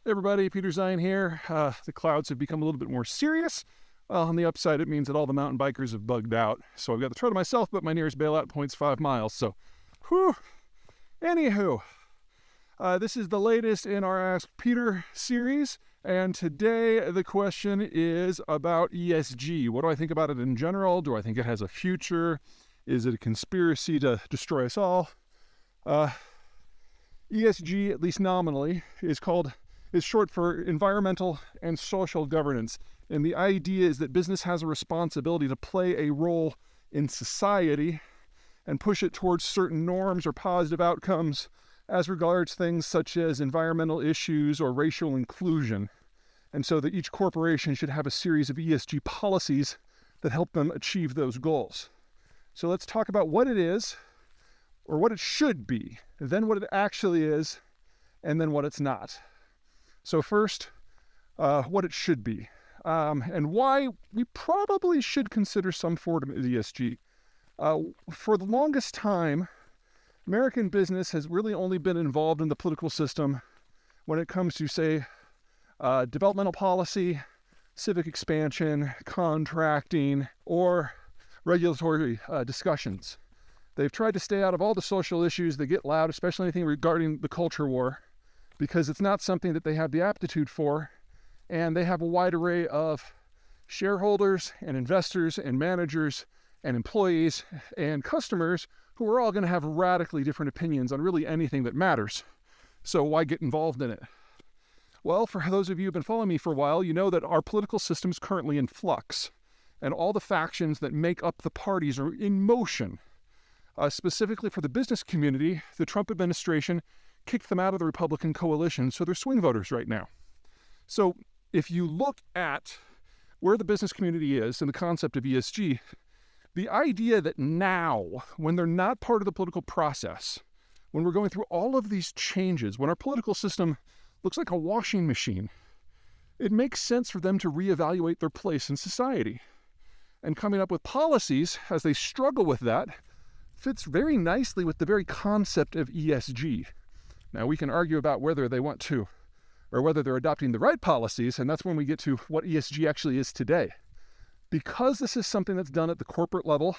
Hey everybody, Peter Zeihan here. The clouds have become a little bit more serious. On the upside, it means that all the mountain bikers have bugged out. So I've got the trail to myself, but my nearest bailout point's 5 miles. So, whew. Anywho, this is the latest in our Ask Peter series. And today the question is about ESG. What do I think about it in general? Do I think it has a future? Is it a conspiracy to destroy us all? ESG, at least nominally, is short for environmental and social governance. And the idea is that business has a responsibility to play a role in society and push it towards certain norms or positive outcomes as regards things such as environmental issues or racial inclusion. And so that each corporation should have a series of ESG policies that help them achieve those goals. So let's talk about what it is, or what it should be, then what it actually is, and then what it's not. So first, what it should be, and why we probably should consider some form of ESG. For the longest time, American business has really only been involved in the political system when it comes to, say, developmental policy, civic expansion, contracting, or regulatory discussions. They've tried to stay out of all the social issues that get loud, especially anything regarding the culture war, because it's not something that they have the aptitude for, and they have a wide array of shareholders and investors and managers and employees and customers who are all going to have radically different opinions on really anything that matters. So why get involved in it? Well, for those of you who've been following me for a while, you know that our political system is currently in flux, and all the factions that make up the parties are in motion. Specifically for the business community, the Trump administration kicked them out of the Republican coalition, so they're swing voters right now. So if you look at where the business community is and the concept of ESG, the idea that now, when they're not part of the political process, when we're going through all of these changes, when our political system looks like a washing machine, it makes sense for them to reevaluate their place in society. And coming up with policies as they struggle with that fits very nicely with the very concept of ESG. Now, we can argue about whether they want to, or whether they're adopting the right policies, and that's when we get to what ESG actually is today. Because this is something that's done at the corporate level,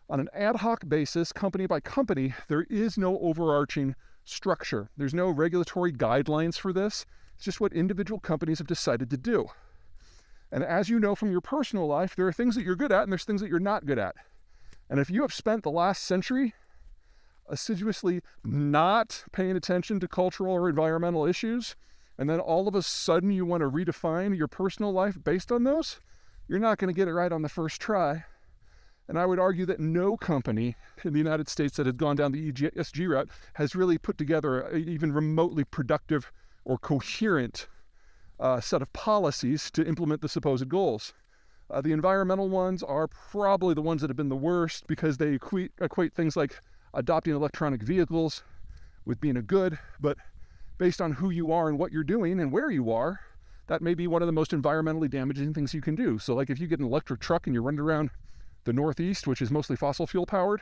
on an ad hoc basis, company by company, there is no overarching structure. There's no regulatory guidelines for this. It's just what individual companies have decided to do. And as you know from your personal life, there are things that you're good at and there's things that you're not good at. And if you have spent the last century assiduously not paying attention to cultural or environmental issues, and then all of a sudden you want to redefine your personal life based on those, you're not going to get it right on the first try. And I would argue that no company in the United States that has gone down the ESG route has really put together an even remotely productive or coherent set of policies to implement the supposed goals. The environmental ones are probably the ones that have been the worst because they equate things like adopting electronic vehicles with being a good, but based on who you are and what you're doing and where you are, that may be one of the most environmentally damaging things you can do. So like if you get an electric truck and you're running around the Northeast, which is mostly fossil fuel powered,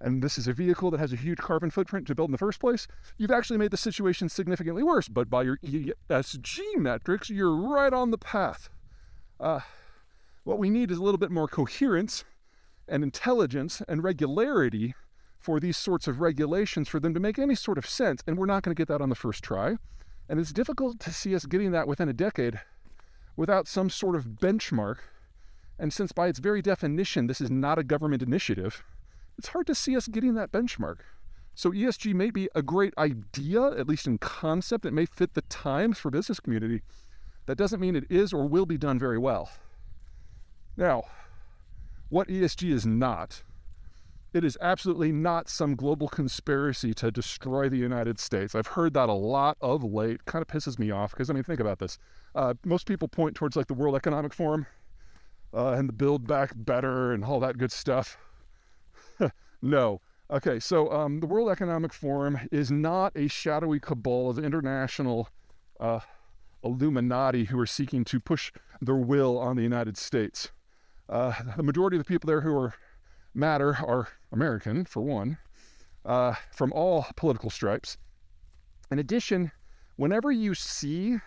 and this is a vehicle that has a huge carbon footprint to build in the first place, you've actually made the situation significantly worse. But by your ESG metrics, you're right on the path. What we need is a little bit more coherence and intelligence and regularity for these sorts of regulations for them to make any sort of sense, and we're not going to get that on the first try. And it's difficult to see us getting that within a decade without some sort of benchmark. And since by its very definition, this is not a government initiative, it's hard to see us getting that benchmark. So ESG may be a great idea, at least in concept. It may fit the times for business community. That doesn't mean it is or will be done very well. Now, what ESG is not, it is absolutely not some global conspiracy to destroy the United States. I've heard that a lot of late. Kind of pisses me off because, I mean, think about this. Most people point towards like the World Economic Forum and the Build Back Better and all that good stuff. No. Okay, so the World Economic Forum is not a shadowy cabal of international Illuminati who are seeking to push their will on the United States. The majority of the people there who matter are American, for one, from all political stripes. In addition, Whenever you see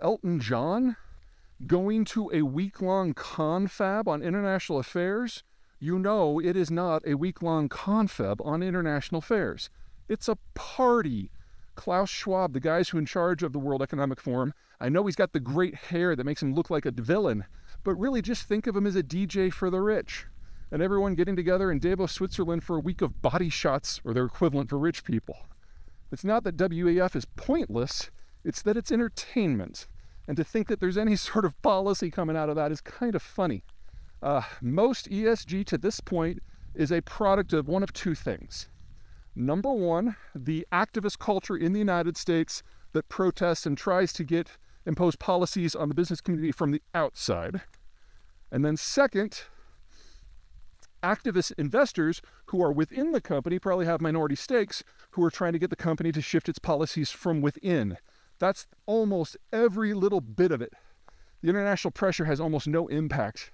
Elton John going to a week-long confab on international affairs, you know it is not a week-long confab on international affairs. It's a party. Klaus Schwab, the guys who are in charge of the World Economic Forum, I know he's got the great hair that makes him look like a villain, but really just think of him as a DJ for the rich. And everyone getting together in Davos, Switzerland for a week of body shots, or their equivalent for rich people. It's not that WEF is pointless, it's that it's entertainment. And to think that there's any sort of policy coming out of that is kind of funny. Most ESG to this point is a product of one of two things. Number one, the activist culture in the United States that protests and tries to impose policies on the business community from the outside. And then second, activist investors who are within the company probably have minority stakes who are trying to get the company to shift its policies from within. That's almost every little bit of it. The international pressure has almost no impact.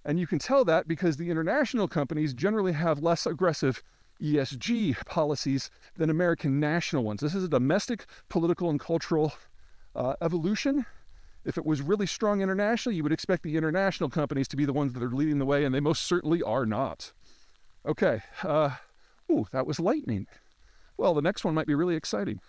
And you can tell that because the international companies generally have less aggressive ESG policies than American national ones. This is a domestic political and cultural evolution. If it was really strong internationally, you would expect the international companies to be the ones that are leading the way, and they most certainly are not. Okay, that was lightning. Well, the next one might be really exciting.